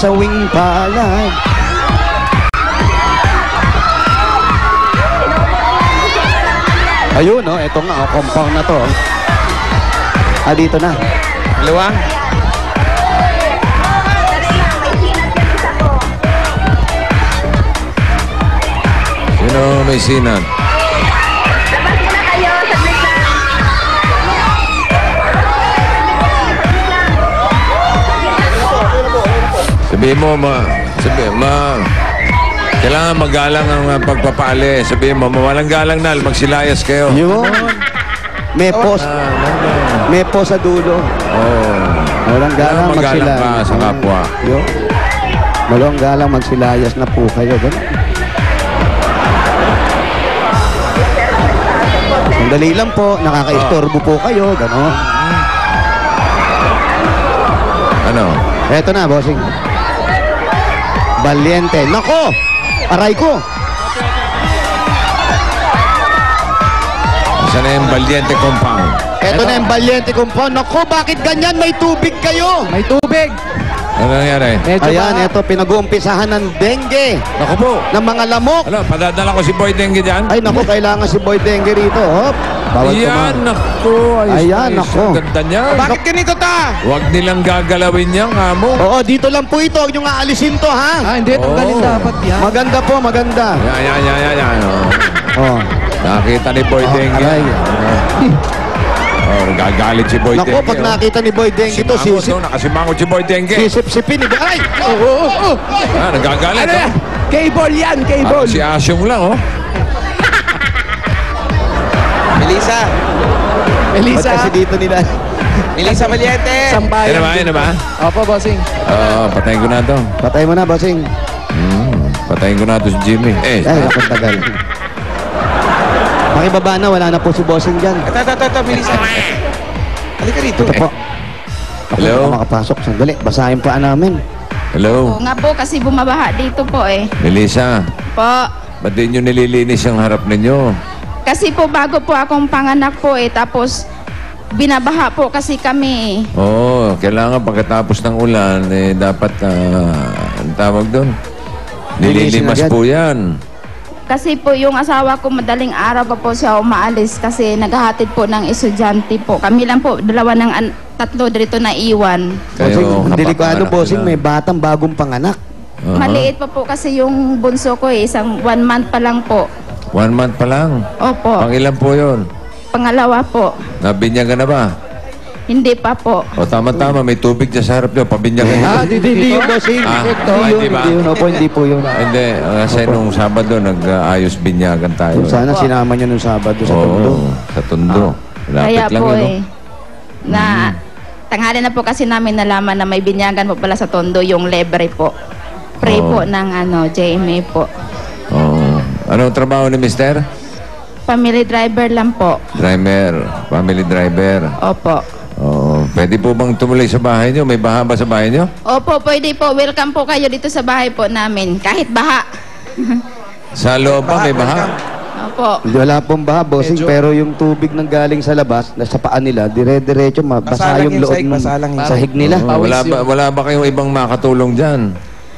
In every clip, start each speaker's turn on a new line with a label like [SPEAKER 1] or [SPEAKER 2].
[SPEAKER 1] sawing palad. Ayun, oh, eto nga, oh, compound na to. Ah, dito na.
[SPEAKER 2] Dalawa.
[SPEAKER 3] Sino may sinat?
[SPEAKER 4] Labas muna kayo, saglit lang.
[SPEAKER 3] Sabihin mo, kailangan magalang ang pagpapaali. Sabihin mo, mawalang galang na, magsilayas kayo.
[SPEAKER 1] Yun. May post. May post sa dulo.
[SPEAKER 3] Oh.
[SPEAKER 1] Walang galang
[SPEAKER 3] magalang ka sa kapwa.
[SPEAKER 1] Yun. Walang galang magsilayas na po kayo. Ganun. Sandali lang po. Nakaka-istorbo po kayo. Gano'n.
[SPEAKER 3] Ano?
[SPEAKER 1] Eto na, bossing. Valiente. Nako! Aray ko!
[SPEAKER 3] Isa na yung Valiente Compound.
[SPEAKER 1] Eto na yung Valiente Compound. Nako, bakit ganyan? May tubig kayo!
[SPEAKER 5] May tubig.
[SPEAKER 3] Ano nangyari?
[SPEAKER 5] Medyo
[SPEAKER 1] Ayan, eto, pinag-uumpisahan ng dengue.
[SPEAKER 3] Naku po.
[SPEAKER 1] Ng mga lamok.
[SPEAKER 3] Ano, padadala ko si Boy Dengue dyan?
[SPEAKER 1] Ay, nako, kailangan si Boy Dengue rito. Hop! Bawal
[SPEAKER 3] Ayan, naku.
[SPEAKER 1] Ayan, naku.
[SPEAKER 3] Ganda niya.
[SPEAKER 2] Bakit ganito ta?
[SPEAKER 3] Huwag nilang gagalawin niyang amo.
[SPEAKER 1] Oo, dito lang po ito. Huwag niyong aalisin to, ha?
[SPEAKER 5] Ah, hindi. Tanggalin dapat yan.
[SPEAKER 1] Maganda po, maganda.
[SPEAKER 3] Yan.
[SPEAKER 1] Oh.
[SPEAKER 3] Nakita ni Boy Dengue.
[SPEAKER 1] Aray.
[SPEAKER 3] Oh, nagagalit si Boy
[SPEAKER 1] Nako,
[SPEAKER 3] Dengue.
[SPEAKER 1] pag nakita ni Boy Dengue ito,
[SPEAKER 3] Nakasimangot si Boy Dengue.
[SPEAKER 1] sisip-sipin. Ay!
[SPEAKER 3] Ah, nagagalit.
[SPEAKER 5] Ano yan? Cable yan,
[SPEAKER 3] Ah,
[SPEAKER 5] cable.
[SPEAKER 3] si Asyong lang, oh.
[SPEAKER 2] Melissa.
[SPEAKER 1] Ba't
[SPEAKER 5] Melissa.
[SPEAKER 1] kasi dito nila?
[SPEAKER 2] Melissa Valiente.
[SPEAKER 5] Sambayan.
[SPEAKER 3] Yan na ba?
[SPEAKER 5] Opo, bossing.
[SPEAKER 3] Oo, patayin ko na to.
[SPEAKER 1] Patay mo na, bossing.
[SPEAKER 3] Patayin ko na to si Jimmy.
[SPEAKER 1] Ay, naku, tagal. Pakibaba na, wala na po si bossing dyan.
[SPEAKER 2] Ito, Melissa. Halika rito.
[SPEAKER 1] Ito po. Ako,
[SPEAKER 3] Hello?
[SPEAKER 1] baka makapasok. Sandali, basahin pa namin.
[SPEAKER 3] Hello?
[SPEAKER 4] Oo nga po kasi bumabaha dito po eh.
[SPEAKER 3] Melissa,
[SPEAKER 4] Po.
[SPEAKER 3] ba't di nyo nililinis ang harap ninyo?
[SPEAKER 4] Kasi po bago po akong panganak po eh. Tapos binabaha po kasi kami eh.
[SPEAKER 3] Oo, kailangan pagkatapos ng ulan, eh, dapat, ang tawag doon? Nililimas
[SPEAKER 1] Linisin agad.
[SPEAKER 3] po yan.
[SPEAKER 4] Kasi po yung asawa ko madaling araw pa po siya umaalis kasi naghahatid po ng estudyante po. Kami lang po, dalawa ng tatlo dito na iwan.
[SPEAKER 1] Bossing, ang delikado,
[SPEAKER 3] kapapaanak
[SPEAKER 1] bossing,
[SPEAKER 3] sila.
[SPEAKER 1] may batang bagong panganak.
[SPEAKER 4] Maliit pa po kasi yung bunso ko eh. Isang 1 month pa lang po.
[SPEAKER 3] 1 month pa lang.
[SPEAKER 4] Opo.
[SPEAKER 3] Pang ilan po yun?
[SPEAKER 4] Pangalawa po.
[SPEAKER 3] Nabinyagan na ba?
[SPEAKER 4] Hindi pa po.
[SPEAKER 3] O tama-tama, may tubig dyan sa harap nyo. Pabinyagan nyo.
[SPEAKER 1] Hindi yun, bossing.
[SPEAKER 3] Ah,
[SPEAKER 1] Hindi
[SPEAKER 3] hindi ba?
[SPEAKER 1] yun. Opo, hindi po yun.
[SPEAKER 3] Hindi, kasi nung Sabado, nag-ayos binyagan tayo.
[SPEAKER 1] Sana sinama nyo nung Sabado sa Tondo.
[SPEAKER 3] Oo, sa Tondo.
[SPEAKER 4] Kaya
[SPEAKER 3] Lapit lang
[SPEAKER 4] po
[SPEAKER 3] yun, no?
[SPEAKER 4] eh. Na tanghali na po kasi namin nalaman na may binyagan po pala sa Tondo yung libre po. Pray
[SPEAKER 3] Oo.
[SPEAKER 4] po ng JMA po.
[SPEAKER 3] Oo. Anong trabaho ni Mister?
[SPEAKER 4] Family driver lang po.
[SPEAKER 3] Driver, family driver.
[SPEAKER 4] Opo.
[SPEAKER 3] Oo. Pwede po bang tumuloy sa bahay nyo? May baha ba sa bahay nyo?
[SPEAKER 4] Opo, pwede po. Welcome po kayo dito sa bahay po namin. Kahit baha.
[SPEAKER 3] Sa loob ba may baha?
[SPEAKER 4] Opo.
[SPEAKER 1] Hindi, wala pong baha, bossing,
[SPEAKER 2] Medyo-
[SPEAKER 1] pero yung tubig ng galing sa labas, nasa paan nila, dire-diretso, mabasa
[SPEAKER 2] Basa lang
[SPEAKER 1] yung
[SPEAKER 2] yung
[SPEAKER 1] loob
[SPEAKER 2] sahig,
[SPEAKER 1] ng
[SPEAKER 2] basa lang yung
[SPEAKER 1] sahig nila.
[SPEAKER 3] Oo, wala ba kayong ibang makatulong dyan?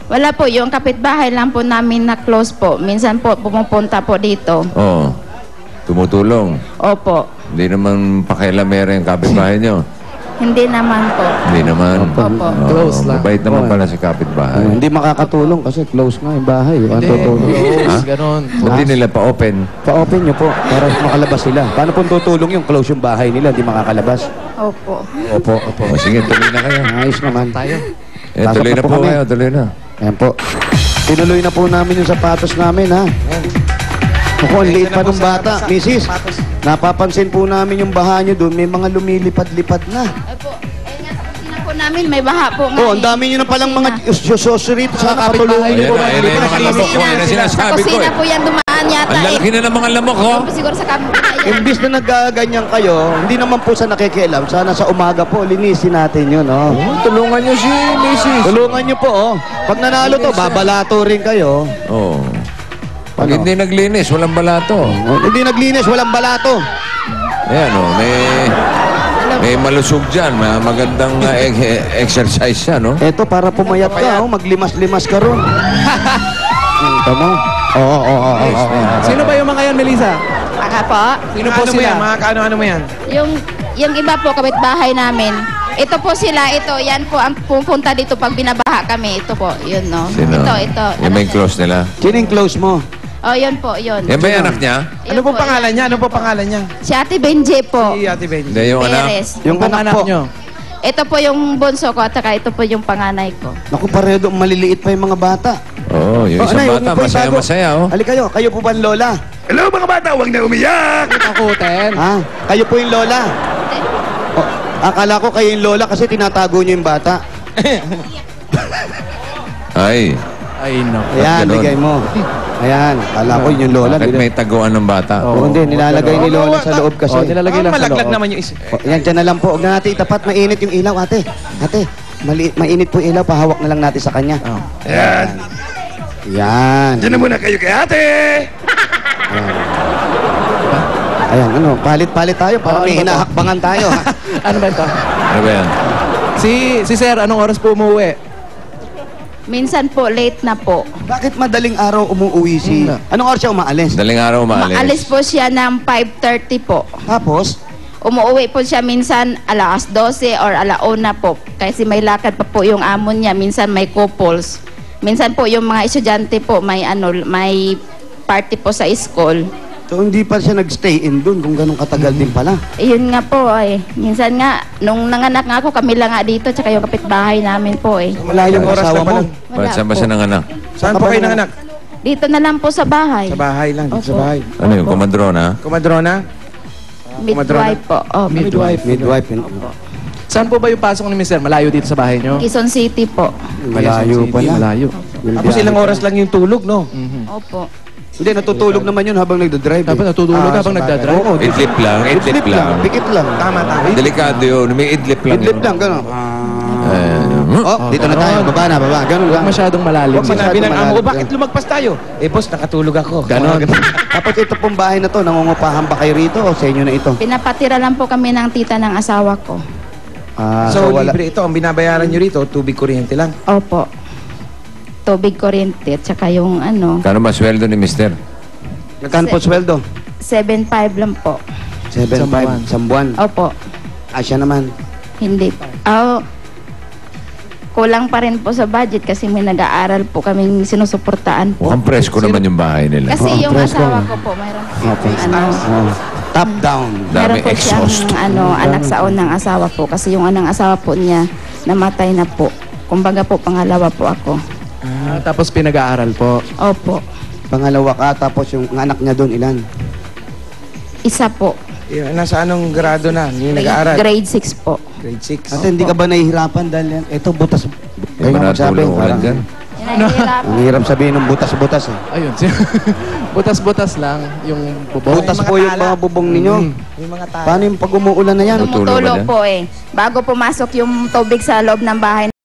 [SPEAKER 4] Wala po. Yung kapitbahay lang po namin na close po. Minsan po pumupunta po dito.
[SPEAKER 3] Oo. Tumutulong.
[SPEAKER 4] Opo.
[SPEAKER 3] Hindi naman pakialamera yung kapitbahay nyo.
[SPEAKER 4] Hindi naman po.
[SPEAKER 3] Hindi naman.
[SPEAKER 4] Opo.
[SPEAKER 3] Oo,
[SPEAKER 5] Close lang.
[SPEAKER 3] mabait naman pala si kapitbahay.
[SPEAKER 1] Hindi makakatulong kasi close nga yung bahay. Ano tutulong?
[SPEAKER 3] Ha?
[SPEAKER 5] Ganon.
[SPEAKER 3] Hindi nila pa-open.
[SPEAKER 1] Pa-open nyo po para makalabas sila. Paano po tutulong yung close yung bahay nila, hindi makakalabas?
[SPEAKER 4] Opo.
[SPEAKER 1] Opo, opo.
[SPEAKER 3] O sige, tuloy na kayo.
[SPEAKER 1] Ayos naman.
[SPEAKER 5] Tayo.
[SPEAKER 3] Eh,
[SPEAKER 1] Pasok
[SPEAKER 3] tuloy
[SPEAKER 1] na
[SPEAKER 3] na
[SPEAKER 1] po
[SPEAKER 3] po
[SPEAKER 1] kami.
[SPEAKER 3] kayo, tuloy na.
[SPEAKER 1] Ayan po. Tinuloy na po namin yung sapatos namin, ha? Ako, ang liit pa nung bata. Mrs., napapansin po namin yung baha nyo doon. May mga lumilipad-lipad na.
[SPEAKER 4] Opo. Eh nga sa kusina po namin may baha po nga.
[SPEAKER 1] Oh, ang dami nyo na palang mga sosyo rito. Sana
[SPEAKER 5] kapitbahay
[SPEAKER 1] patulungan
[SPEAKER 5] nyo
[SPEAKER 1] nyo
[SPEAKER 3] Ayan
[SPEAKER 1] po.
[SPEAKER 3] na, ayan na yung mga lamok ko. Ayan na
[SPEAKER 4] Sa
[SPEAKER 3] sinasabi ko
[SPEAKER 4] kusina
[SPEAKER 3] eh.
[SPEAKER 4] po yan dumaan yata
[SPEAKER 3] Ang
[SPEAKER 4] eh.
[SPEAKER 3] lalaki na ng mga lamok, oh.
[SPEAKER 4] Opo, siguro sa kabila yan.
[SPEAKER 1] Imbis na nagaganyan kayo, hindi naman po sa nakikialam. Sana sa umaga po, linisin natin yun, oh.
[SPEAKER 3] Tulungan nyo si Mrs.
[SPEAKER 1] Tulungan nyo po, oh. Pag nanalo to, babalato rin kayo.
[SPEAKER 3] Oo. Pag
[SPEAKER 1] Ano?
[SPEAKER 3] hindi naglinis, walang balato.
[SPEAKER 1] Oh, hindi naglinis, walang balato.
[SPEAKER 3] Ayan, oh. May...
[SPEAKER 4] Dalawa
[SPEAKER 3] May malusog dyan. Magandang exercise yan, no?
[SPEAKER 1] Eto, para pumayat ka, oh, maglimas-limas ka ron. Tama. Oo.
[SPEAKER 5] Sino ba yung mga yan, Melissa?
[SPEAKER 4] Aka po,
[SPEAKER 5] Sino po
[SPEAKER 2] Ano mo yan?
[SPEAKER 5] sila?
[SPEAKER 2] Mga kaano-ano mo yan?
[SPEAKER 4] yung iba po, kapitbahay namin. Ito po sila, yan po ang pupunta dito pag binabaha kami. Ito po, yun no.
[SPEAKER 3] Sino?
[SPEAKER 4] Ito.
[SPEAKER 3] Yung may close nila.
[SPEAKER 1] Sino yung close mo?
[SPEAKER 4] Oh, yun po, yun.
[SPEAKER 3] Yan ba yung anak niya?
[SPEAKER 2] Ano pong pangalan niya? Ano pong pangalan niya?
[SPEAKER 4] Si Ate Benji po.
[SPEAKER 2] Si Ate Benji.
[SPEAKER 3] Hindi, yung anak.
[SPEAKER 4] Perez.
[SPEAKER 1] Yung anak po.
[SPEAKER 5] nyo?
[SPEAKER 4] Ito po yung bunso ko at saka ito po yung panganay ko.
[SPEAKER 1] Naku, pareho doon maliliit pa yung mga bata.
[SPEAKER 3] Oo, yung isang
[SPEAKER 1] Anay, huwag
[SPEAKER 3] bata,
[SPEAKER 1] niyo po itago.
[SPEAKER 3] masaya-masaya, oh.
[SPEAKER 1] Halika kayo po ba ang lola?
[SPEAKER 2] Hello mga bata, huwag na umiyak!
[SPEAKER 5] Takutin.
[SPEAKER 1] Ha? Kayo po yung lola? Oh, akala ko kayo yung lola kasi tinatago niyo yung bata.
[SPEAKER 3] Ay,
[SPEAKER 5] Ay, no.
[SPEAKER 1] Ayan,
[SPEAKER 3] ganun?
[SPEAKER 1] ligay mo. Ayan, akala ko yun yung lola.
[SPEAKER 3] bakit may taguan ng bata?
[SPEAKER 1] Oo, hindi, nilalagay ni lola sa loob kasi.
[SPEAKER 5] Oh, nilalagay lang sa
[SPEAKER 2] Malaglag
[SPEAKER 5] loob.
[SPEAKER 2] naman yung isa.
[SPEAKER 1] Oh, yan, dyan na lang po. Huwag na natin itapat. Mainit yung ilaw, ate. Ate, mainit po yung ilaw. Pahawak na lang natin sa kanya.
[SPEAKER 5] Oh.
[SPEAKER 2] Ayan.
[SPEAKER 1] Yan.
[SPEAKER 2] Diyan na muna kayo kay ate!
[SPEAKER 1] Ayan, ano, palit-palit tayo. Para may
[SPEAKER 5] ano ba to?
[SPEAKER 1] hinahakbangan tayo. Ha?
[SPEAKER 5] Ano ba ito?
[SPEAKER 3] Ano ba yan?
[SPEAKER 5] Si Sir, anong oras po umuwi?
[SPEAKER 4] Minsan po, late na po.
[SPEAKER 1] Bakit madaling araw umuwi si... Anong oras siya umaalis?
[SPEAKER 3] Daling araw
[SPEAKER 4] Maalis
[SPEAKER 3] umaalis.
[SPEAKER 4] po siya ng 5:30 po.
[SPEAKER 1] Tapos,
[SPEAKER 4] Umuwi po siya minsan alas 12 or alauna po. Kasi may lakad pa po yung amo niya. Minsan may couples. Minsan po yung mga estudyante po may party po sa school.
[SPEAKER 1] so hindi pa siya nag-stay in dun kung ganun katagal din pala.
[SPEAKER 4] Yun nga po eh. Minsan nga, nung nanganak nga ako, kami lang nga dito, tsaka yung kapitbahay namin po eh.
[SPEAKER 1] Malayo yung
[SPEAKER 2] Oras
[SPEAKER 1] asawa
[SPEAKER 2] na pa
[SPEAKER 1] mo.
[SPEAKER 2] lang.
[SPEAKER 3] Ba't saan ba siya nanganak?
[SPEAKER 2] Saan po kayo nanganak?
[SPEAKER 4] Dito na lang po sa bahay.
[SPEAKER 2] Sa bahay lang, dito sa
[SPEAKER 4] Opo.
[SPEAKER 2] bahay.
[SPEAKER 3] Ano yung kumadrona?
[SPEAKER 2] Kumadrona?
[SPEAKER 4] Midwife po. Oh,
[SPEAKER 1] Midwife. yun.
[SPEAKER 5] Saan po ba yung pasok ni Mr.? Malayo dito sa bahay nyo?
[SPEAKER 4] Quezon City po.
[SPEAKER 1] Malayo pala.
[SPEAKER 5] Malayo.
[SPEAKER 2] Tapos ilang oras lang yung tulog, no?
[SPEAKER 4] Opo.
[SPEAKER 1] Hindi, natutulog naman yun habang nagdadrive.
[SPEAKER 5] Dapat natutulog
[SPEAKER 2] Ah,
[SPEAKER 5] habang
[SPEAKER 2] sa bagay.
[SPEAKER 5] nagdadrive.
[SPEAKER 1] Oo,
[SPEAKER 3] Idlip lang, idlip lang.
[SPEAKER 1] Pikit lang.
[SPEAKER 2] Tama.
[SPEAKER 3] Delikado yun, may idlip lang.
[SPEAKER 1] Idlip lang, gano'n. Oh, dito na tayo. Baba na, baba. Ganun lang.
[SPEAKER 5] Huwag masyadong malalim.
[SPEAKER 1] Huwag
[SPEAKER 2] Sinabi ng amo ko,
[SPEAKER 1] malalim.
[SPEAKER 2] bakit lumagpas tayo? Eh, boss, nakatulog ako.
[SPEAKER 5] Ganon.
[SPEAKER 1] Tapos ito pong bahay na to, nangungupahan ba kayo rito o sa inyo na ito?
[SPEAKER 4] Pinapatira lang po kami ng tita ng asawa ko.
[SPEAKER 2] So, libre ito. Ang binabayaran nyo rito, tubig kuryente lang.
[SPEAKER 4] Opo. Tubig, kuryente, at saka yung
[SPEAKER 3] Kano ba sweldo ni Mister?
[SPEAKER 1] Nagkano po sweldo?
[SPEAKER 4] 7.5 lang po.
[SPEAKER 1] 7.5 isang buwan.
[SPEAKER 4] Opo.
[SPEAKER 1] Siya naman.
[SPEAKER 4] Hindi. Kulang pa rin po sa budget kasi may nag-aaral po kaming sinusuportaan po.
[SPEAKER 3] Mukhang presko naman yung bahay nila.
[SPEAKER 4] Kasi
[SPEAKER 1] Oo,
[SPEAKER 4] yung
[SPEAKER 1] presko.
[SPEAKER 4] asawa ko po, mayroon po
[SPEAKER 1] Okay.
[SPEAKER 4] siyang,
[SPEAKER 1] Top down.
[SPEAKER 4] mayroon
[SPEAKER 3] Dami
[SPEAKER 4] po siyang
[SPEAKER 3] exhaust.
[SPEAKER 4] anak sa unang asawa po. Kasi yung unang asawa po niya, namatay na po. Kumbaga po, pangalawa po ako.
[SPEAKER 5] Tapos pinag-aaral po.
[SPEAKER 4] Opo.
[SPEAKER 1] Pangalawa ka, tapos yung anak niya doon, ilan?
[SPEAKER 4] Isa po.
[SPEAKER 2] Nasa anong grado na? Yung nag-aaral?
[SPEAKER 4] Grade 6 po.
[SPEAKER 2] Grade 6.
[SPEAKER 1] At hindi ka ba nahihirapan dahil yan? Ito, butas.
[SPEAKER 3] May
[SPEAKER 1] Kayo na magsabi.
[SPEAKER 3] manatulong ulan
[SPEAKER 1] Parang,
[SPEAKER 3] dyan.
[SPEAKER 4] Nahihirapan.
[SPEAKER 1] ang hirap sabihin ng butas-butas eh.
[SPEAKER 5] Ayun. Butas-butas lang yung bubong.
[SPEAKER 1] Butas
[SPEAKER 2] mga
[SPEAKER 1] po yung
[SPEAKER 2] tala.
[SPEAKER 1] mga bubong ninyo.
[SPEAKER 2] Yung mga tao.
[SPEAKER 1] Paano yung pag umuulan na yan?
[SPEAKER 3] Tutulog ba
[SPEAKER 4] Tumutulo
[SPEAKER 3] dyan?
[SPEAKER 4] po eh. Bago pumasok yung tubig sa loob ng bahay